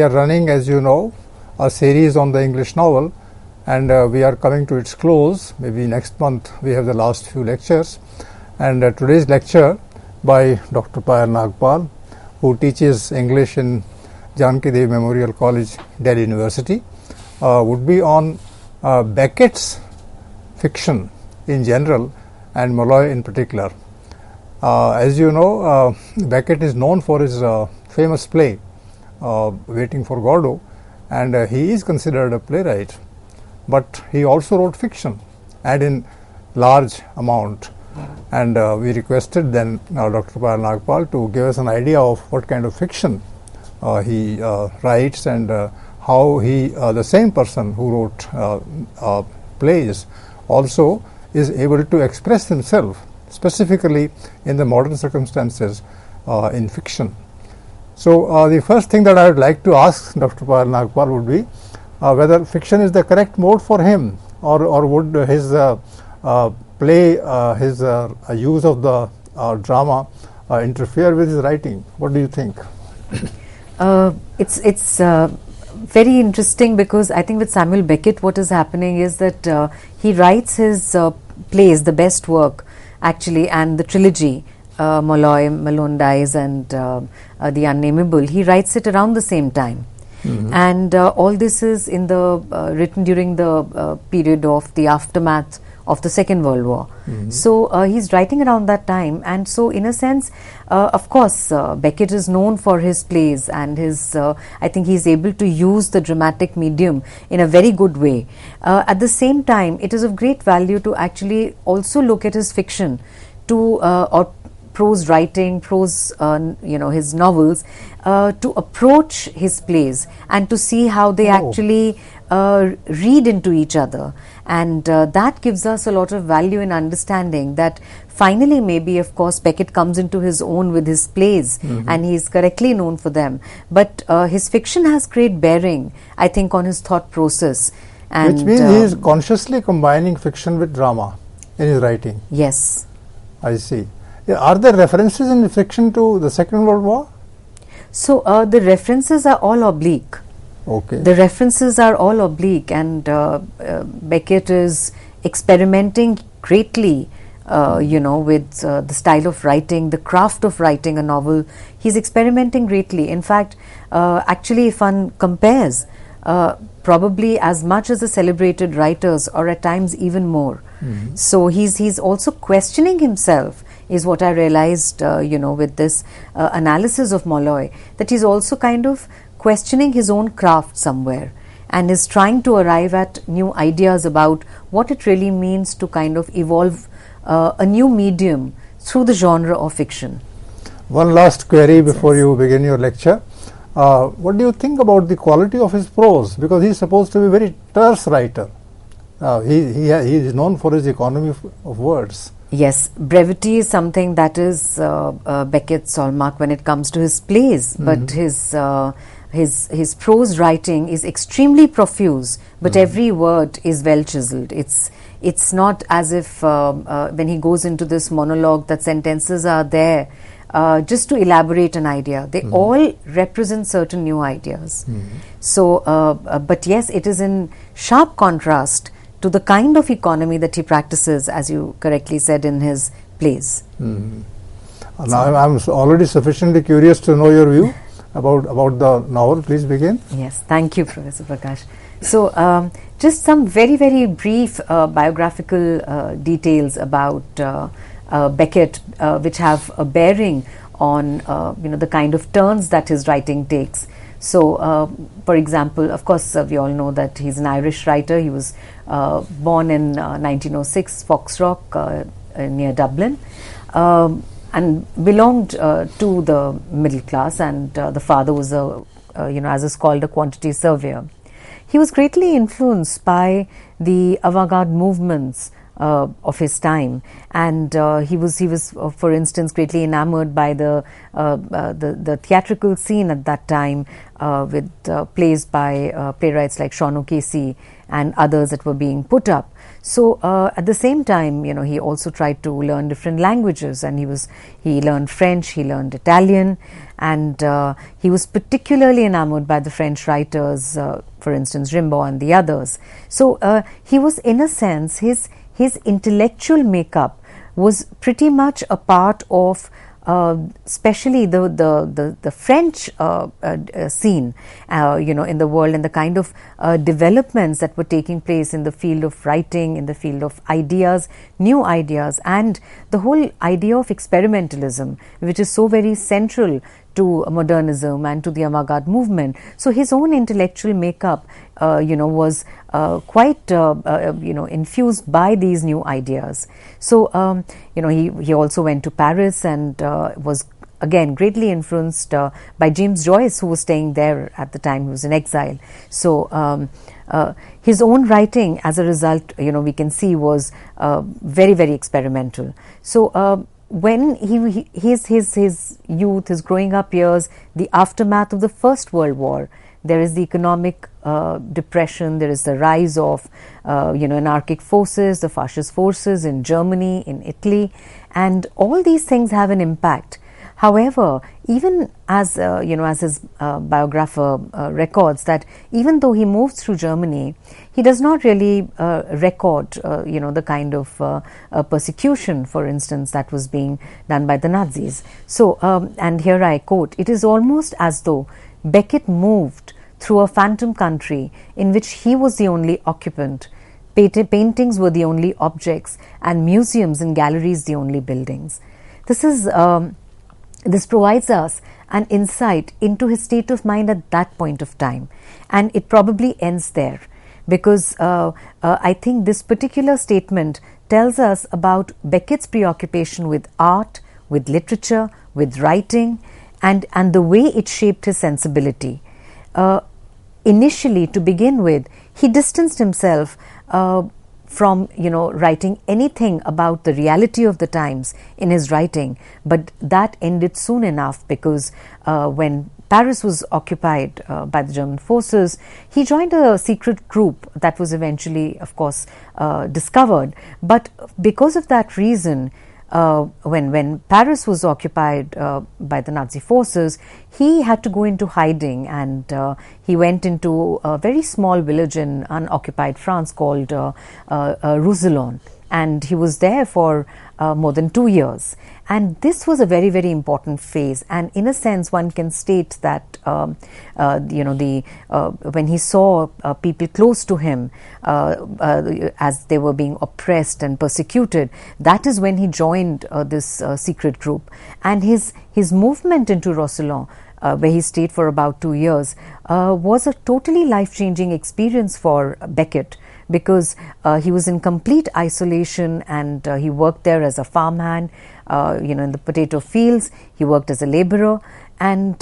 we are running, as you know, a series on the English novel, and we are coming to its close. Maybe next month we have the last few lectures, and today's lecture by Dr. Payal Nagpal, who teaches English in Janaki Devi Memorial College, Delhi University, would be on Beckett's fiction in general and Molloy in particular. As you know, Beckett is known for his famous play, Waiting for Godot, and he is considered a playwright, but he also wrote fiction and in large amount. And we requested then Dr. Payal Nagpal to give us an idea of what kind of fiction he writes, and how he, the same person who wrote plays, also is able to express himself specifically in the modern circumstances in fiction. So the first thing that I would like to ask Dr. Payal Nagpal would be whether fiction is the correct mode for him, or would his play, his use of the drama interfere with his writing. What do you think? It's very interesting, because I think with Samuel Beckett what is happening is that he writes his plays, the best work actually, and the trilogy, Molloy, Malone Dies, and The Unnameable, he writes it around the same time. And all this is in the written during the period of the aftermath of the Second World War. So he's writing around that time, and so in a sense, of course, Beckett is known for his plays, and his I think he's able to use the dramatic medium in a very good way. At the same time, it is of great value to actually also look at his fiction, or prose writing, prose, his novels, to approach his plays and to see how they actually read into each other. And that gives us a lot of value in understanding that finally, maybe, of course, Beckett comes into his own with his plays, and he is correctly known for them. But his fiction has great bearing, I think, on his thought process. And which means he is consciously combining fiction with drama in his writing. Yes. I see. Are there references in fiction to the Second World War? So the references are all oblique. Okay. The references are all oblique, and Beckett is experimenting greatly, with the style of writing, the craft of writing a novel. He's experimenting greatly. In fact, actually, if one compares, probably as much as the celebrated writers, or at times even more. So he's also questioning himself, is what I realized, with this analysis of Molloy, that he's also kind of questioning his own craft somewhere, and is trying to arrive at new ideas about what it really means to kind of evolve a new medium through the genre of fiction. One last query before you begin your lecture. What do you think about the quality of his prose? Because he's supposed to be a very terse writer. He is known for his economy of words. Yes, brevity is something that is Beckett's hallmark when it comes to his plays, but his prose writing is extremely profuse, but every word is well chiseled. It's not as if when he goes into this monologue that sentences are there just to elaborate an idea. They all represent certain new ideas. So, but yes, it is in sharp contrast to the kind of economy that he practices, as you correctly said, in his plays. Now I'm already sufficiently curious to know your view about the novel. Please begin. Yes, thank you, Professor Prakash. So just some very, very brief biographical details about Beckett, which have a bearing on the kind of turns that his writing takes. So, for example, of course, we all know that he's an Irish writer. He was born in 1906, Foxrock, near Dublin, and belonged to the middle class. And the father was as is called, a quantity surveyor. He was greatly influenced by the avant-garde movements of his time, and he was for instance greatly enamored by the theatrical scene at that time, with plays by playwrights like Sean O'Casey and others that were being put up. So at the same time, he also tried to learn different languages, and he learned French, he learned Italian, and he was particularly enamored by the French writers, for instance Rimbaud and the others. So he was, in a sense, his intellectual makeup was pretty much a part of especially the French scene, in the world, and the kind of developments that were taking place in the field of writing, in the field of ideas, new ideas, and the whole idea of experimentalism, which is so very central to modernism and to the avant-garde movement. So his own intellectual makeup, was quite, infused by these new ideas. So, he also went to Paris and was again greatly influenced by James Joyce, who was staying there at the time. He was in exile. So, his own writing, as a result, we can see was very, very experimental. So, when his youth, his growing up years, the aftermath of the First World War, there is the economic depression, there is the rise of anarchic forces, the fascist forces in Germany, in Italy, and all these things have an impact. However, even as his biographer records, that even though he moved through Germany, he does not really record the kind of persecution, for instance, that was being done by the Nazis. So, and here I quote, "It is almost as though Beckett moved through a phantom country in which he was the only occupant. Paintings were the only objects, and museums and galleries the only buildings." This provides us an insight into his state of mind at that point of time, and it probably ends there, because I think this particular statement tells us about Beckett's preoccupation with art, with literature, with writing, and the way it shaped his sensibility. Initially, to begin with, he distanced himself from writing anything about the reality of the times in his writing, but that ended soon enough, because when Paris was occupied by the German forces, he joined a secret group that was eventually, of course, discovered. But because of that reason, when Paris was occupied by the Nazi forces, he had to go into hiding, and he went into a very small village in unoccupied France called Roussillon, and he was there for more than 2 years. And this was a very, very important phase, and in a sense one can state that when he saw people close to him as they were being oppressed and persecuted, that is when he joined this secret group. And his movement into Roussillon, where he stayed for about 2 years, was a totally life-changing experience for Beckett, because he was in complete isolation, and he worked there as a farmhand, in the potato fields. He worked as a laborer, and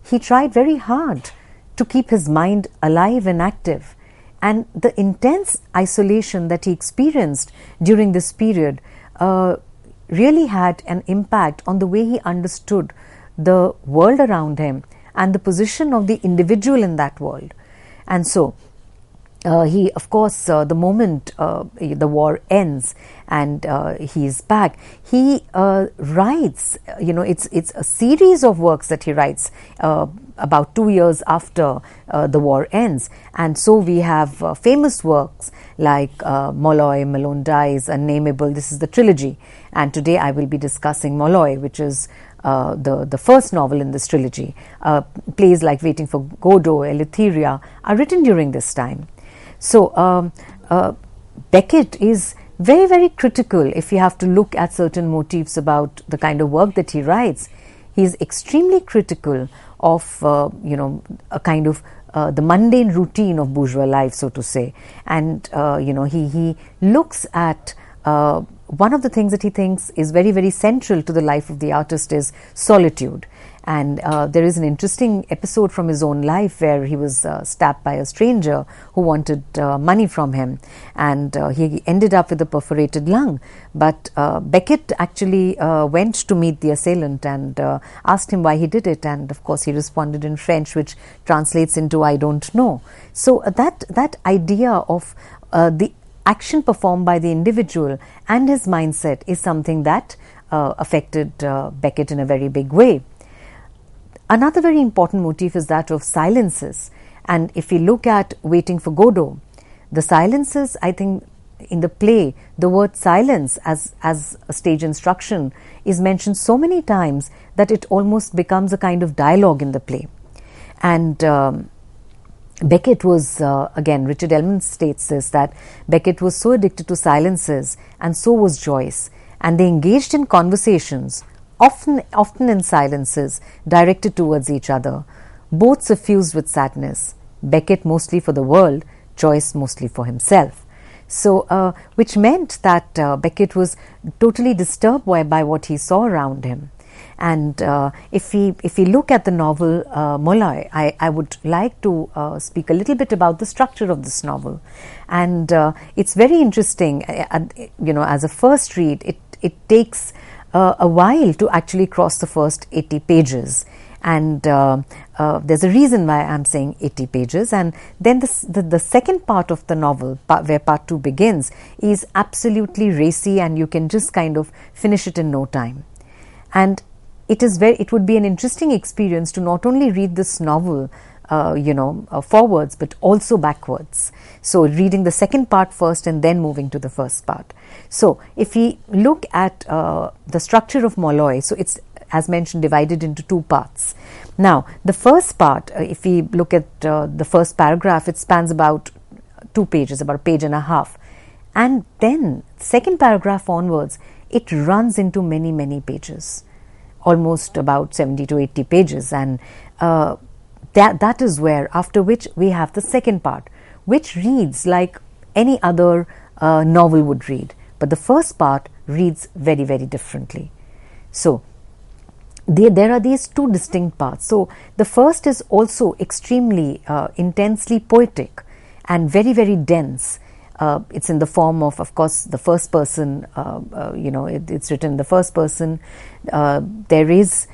he tried very hard to keep his mind alive and active. And the intense isolation that he experienced during this period really had an impact on the way he understood the world around him and the position of the individual in that world. And so he, of course, the moment the war ends and he is back, he writes, it's a series of works that he writes about 2 years after the war ends. And so we have famous works like Molloy, Malone Dies, Unnameable. This is the trilogy. And today I will be discussing Molloy, which is the first novel in this trilogy. Plays like Waiting for Godot, Eleutheria are written during this time. So Beckett is very, very critical if you have to look at certain motifs about the kind of work that he writes. He is extremely critical of, a kind of the mundane routine of bourgeois life, so to say. And, he looks at one of the things that he thinks is very, very central to the life of the artist is solitude. And there is an interesting episode from his own life where he was stabbed by a stranger who wanted money from him, and he ended up with a perforated lung. But Beckett actually went to meet the assailant and asked him why he did it, and of course he responded in French, which translates into "I don't know." So that idea of the action performed by the individual and his mindset is something that affected Beckett in a very big way. Another very important motif is that of silences, and if we look at Waiting for Godot, the silences, I think in the play, the word silence as a stage instruction is mentioned so many times that it almost becomes a kind of dialogue in the play. And Beckett was, again, Richard Ellman states this, that Beckett was so addicted to silences, and so was Joyce, and they engaged in conversations, often in silences, directed towards each other, both suffused with sadness, Beckett mostly for the world, Joyce mostly for himself. So, which meant that Beckett was totally disturbed by what he saw around him. And if we look at the novel Molloy, I would like to speak a little bit about the structure of this novel. And it's very interesting, as a first read, it takes a while to actually cross the first 80 pages. And there's a reason why I'm saying 80 pages. And then the second part of the novel, where part 2 begins, is absolutely racy, and you can just kind of finish it in no time. And it would be an interesting experience to not only read this novel forwards, but also backwards. So reading the second part first and then moving to the first part. So if we look at the structure of Molloy, so it's, as mentioned, divided into 2 parts. Now, the first part, if we look at the first paragraph, it spans about 2 pages, about a page and a half. And then second paragraph onwards, it runs into many, many pages, almost about 70 to 80 pages. And that is where, after which we have the second part, which reads like any other novel would read. But the first part reads very, very differently. So there are these 2 distinct parts. So the first is also extremely intensely poetic and very, very dense. It's in the form of course, the first person, it's written in the first person. There is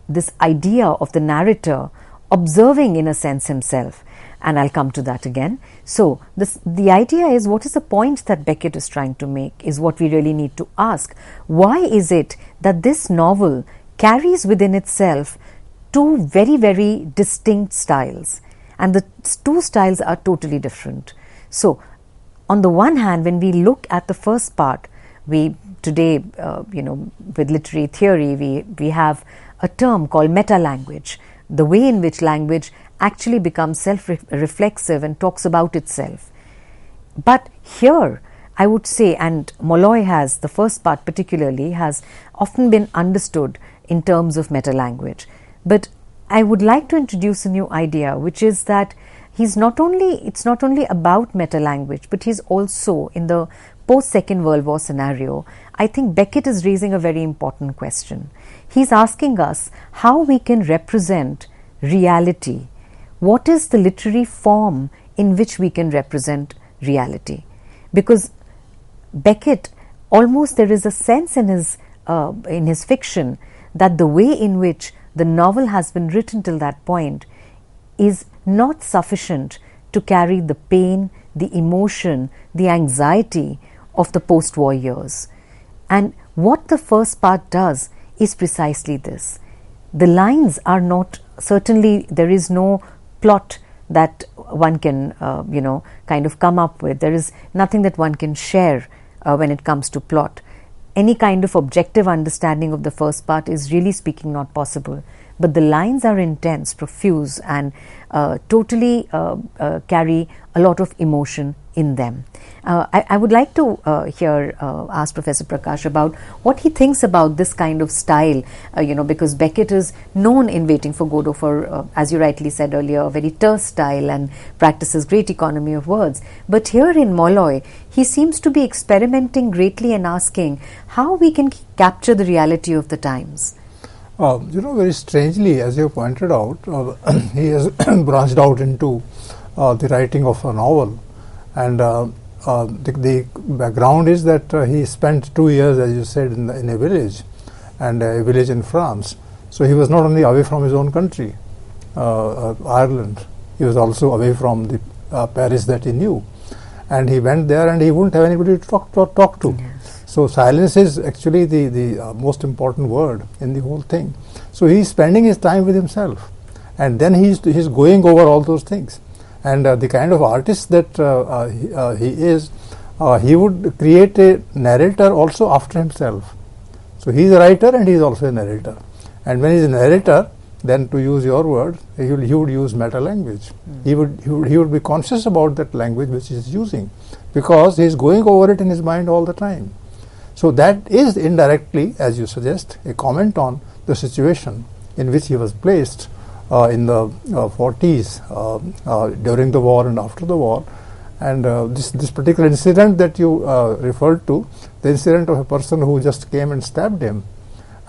this idea of the narrator observing, in a sense, himself. And I'll come to that again. So the idea is, what is the point that Beckett is trying to make, is what we really need to ask. Why is it that this novel carries within itself 2 very, very distinct styles? And the 2 styles are totally different. So on the one hand, when we look at the first part, we today, with literary theory, we have a term called meta-language, the way in which language actually becomes self-reflexive and talks about itself. But here, I would say, and Molloy has, the first part particularly, has often been understood in terms of meta-language. But I would like to introduce a new idea, which is that it's not only about meta-language, but he's also, in the post-Second World War scenario, I think Beckett is raising a very important question. He's asking us how we can represent reality. What is the literary form in which we can represent reality? Because Beckett, almost there is a sense in his fiction that the way in which the novel has been written till that point is not sufficient to carry the pain, the emotion, the anxiety of the post-war years. And what the first part does is precisely this. The lines are not, certainly there is no plot that one can, kind of come up with. There is nothing that one can share when it comes to plot. Any kind of objective understanding of the first part is, really speaking, not possible. But the lines are intense, profuse, and totally carry a lot of emotion in them. I would like to ask Professor Prakash about what he thinks about this kind of style, because Beckett is known in Waiting for Godot for, as you rightly said earlier, a very terse style and practices great economy of words. But here in Molloy, he seems to be experimenting greatly and asking how we can capture the reality of the times. Very strangely, as you pointed out, he has branched out into the writing of a novel. And the background is that he spent 2 years, as you said, in a village, and a village in France. So he was not only away from his own country, Ireland, he was also away from the Paris that he knew. And he went there and he wouldn't have anybody to talk to. Yes. So silence is actually the most important word in the whole thing. So he's spending his time with himself. And then he's going over all those things. And the kind of artist that he is, he would create a narrator also after himself. So he's a writer and he's also a narrator. And when he's a narrator, then, to use your word, he would use meta language. He would be conscious about that language which he is using, because he is going over it in his mind all the time. So that is indirectly, as you suggest, a comment on the situation in which he was placed in the 40s, during the war and after the war. And this particular incident that you referred to, the incident of a person who just came and stabbed him.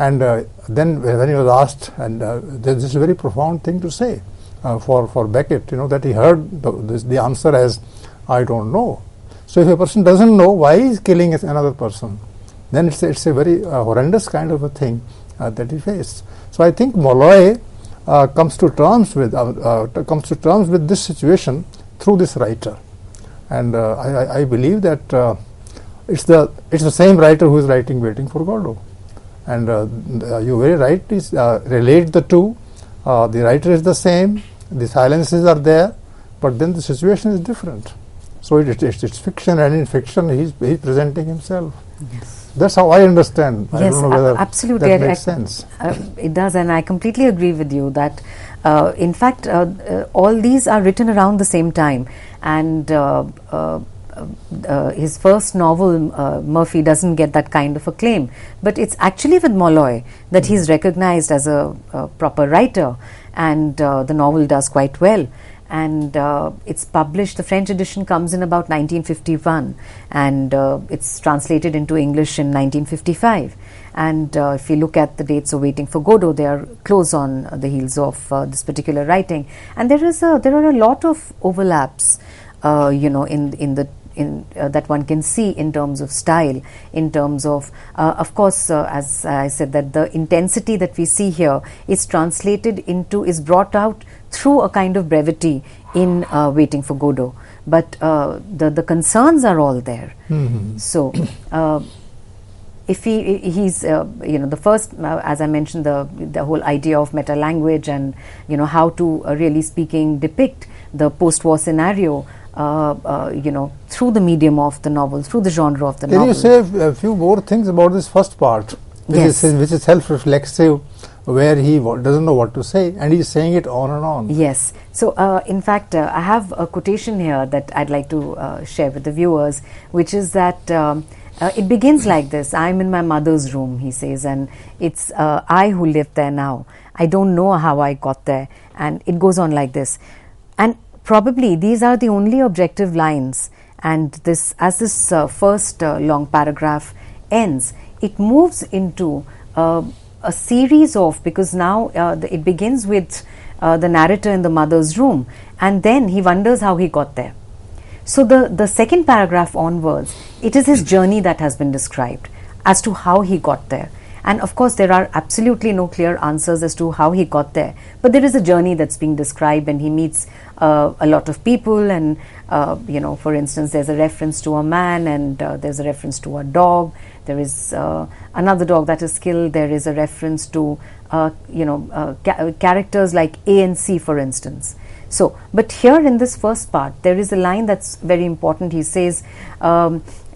And then when he was asked, and this is a very profound thing to say for Beckett, that he heard the answer as, I don't know. So if a person doesn't know why he is killing another person, then it's a very horrendous kind of a thing that he faced. So I think Molloy comes to terms with this situation through this writer, and I believe that it's the same writer who is writing Waiting for Godot. And you very rightly relate the two. The writer is the same, the silences are there, but then the situation is different. So it's fiction, and in fiction he's presenting himself. Yes. That's how I understand. Yes, I don't know whether absolutely. that makes sense. It does, and I completely agree with you that in fact all these are written around the same time, and his first novel, Murphy, doesn't get that kind of acclaim, but it's actually with Molloy that he's recognized as a proper writer, and the novel does quite well. And it's published, the French edition comes in about 1951, and it's translated into English in 1955. And if you look at the dates of Waiting for Godot, they are close on the heels of this particular writing. And there are a lot of overlaps, in that one can see in terms of style, in terms of course, as I said, that the intensity that we see here is brought out through a kind of brevity in Waiting for Godot, but the concerns are all there. Mm-hmm. So if he's the first, as I mentioned, the whole idea of meta language, and how to really speaking depict the post-war scenario, through the medium of the novel, through the genre of the novel. Can you say a few more things about this first part, which is self-reflexive, where he doesn't know what to say, and he's saying it on and on? Yes. So, in fact, I have a quotation here that I'd like to share with the viewers, which is that it begins like this: "I'm in my mother's room," he says, "and it's I who live there now. I don't know how I got there," and it goes on like this. And probably these are the only objective lines, and this, as this first long paragraph ends, it moves into a series of, because now it begins with the narrator in the mother's room, and then he wonders how he got there. So the second paragraph onwards, it is his journey that has been described as to how he got there. And of course, there are absolutely no clear answers as to how he got there, but there is a journey that's being described, and he meets a lot of people, and for instance, there's a reference to a man, and there's a reference to a dog. There is another dog that is killed. There is a reference to characters like A and C, for instance. So, but here in this first part, there is a line that's very important. He says,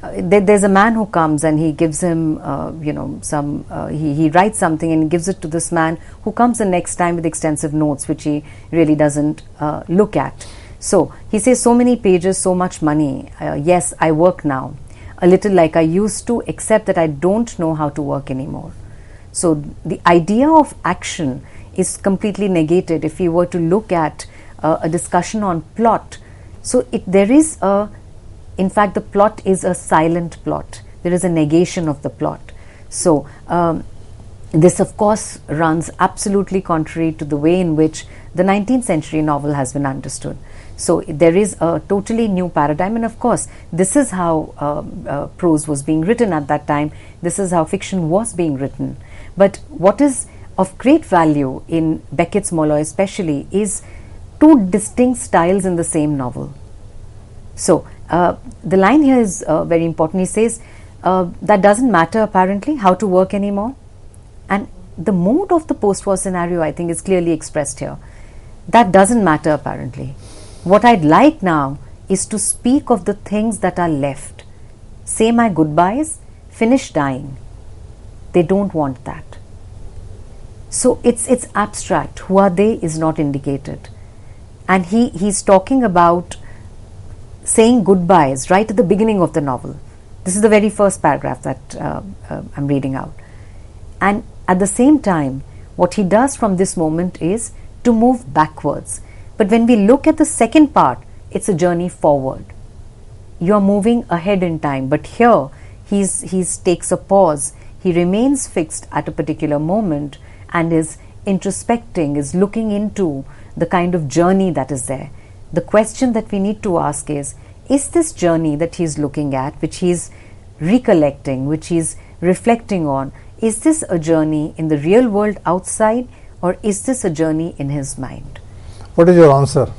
there's a man who comes, and he gives him, he writes something and gives it to this man, who comes the next time with extensive notes, which he really doesn't look at. So he says, "So many pages, so much money. Yes, I work now, a little like I used to, except that I don't know how to work anymore." So the idea of action is completely negated if we were to look at a discussion on plot. So in fact, the plot is a silent plot. There is a negation of the plot. So This of course runs absolutely contrary to the way in which the 19th century novel has been understood. So there is a totally new paradigm, and of course this is how prose was being written at that time. This is how fiction was being written. But what is of great value in Beckett's Molloy especially is two distinct styles in the same novel. So the line here is very important. He says that doesn't matter apparently how to work anymore, and the mode of the post-war scenario I think is clearly expressed here. That doesn't matter apparently. What I'd like now is to speak of the things that are left. Say my goodbyes, finish dying. They don't want that. So it's abstract. Who are they is not indicated. And he's talking about saying goodbyes right at the beginning of the novel. This is the very first paragraph that I'm reading out. And at the same time, what he does from this moment is to move backwards. But when we look at the second part, it's a journey forward. You are moving ahead in time, but here he takes a pause. He remains fixed at a particular moment and is introspecting, is looking into the kind of journey that is there. The question that we need to ask is this journey that he's looking at, which he's recollecting, which he's reflecting on, is this a journey in the real world outside, or is this a journey in his mind? What is your answer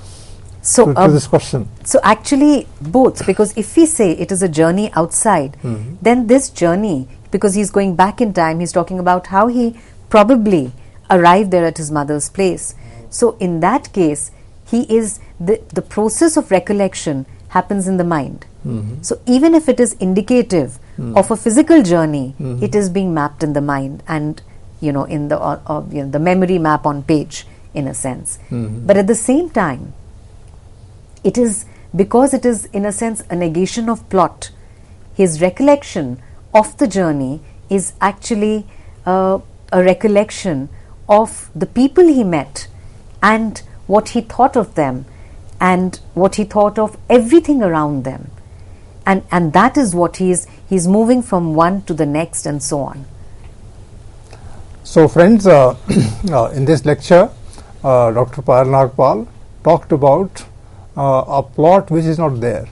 to this question? So actually both, because if we say it is a journey outside, then this journey, because he's going back in time, he's talking about how he probably arrived there at his mother's place. So in that case, the process of recollection happens in the mind. So even if it is indicative of a physical journey, it is being mapped in the mind and in the memory map on page, in a sense. But at the same time, it is because it is in a sense a negation of plot. His recollection of the journey is actually a recollection of the people he met and what he thought of them and what he thought of everything around them. And that is what he's moving from one to the next and so on. So friends, in this lecture, Dr. Payal Nagpal talked about a plot which is not there.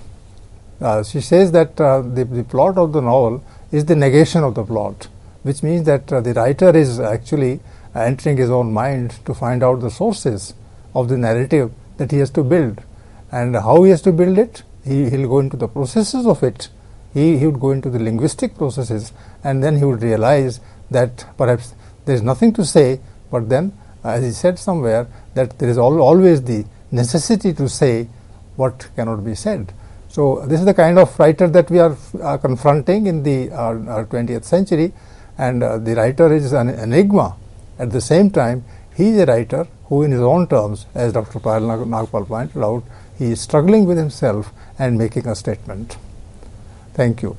She says that the plot of the novel is the negation of the plot, which means that the writer is actually entering his own mind to find out the sources of the narrative that he has to build. And how he has to build it? He'll go into the processes of it. He would go into the linguistic processes, and then he would realize that perhaps there is nothing to say, but then, as he said somewhere, that there is always the necessity to say what cannot be said. So this is the kind of writer that we are confronting in the 20th century, and the writer is an enigma. At the same time, he is a writer who, in his own terms, as Dr. Payal Nagpal pointed out, he is struggling with himself and making a statement. Thank you.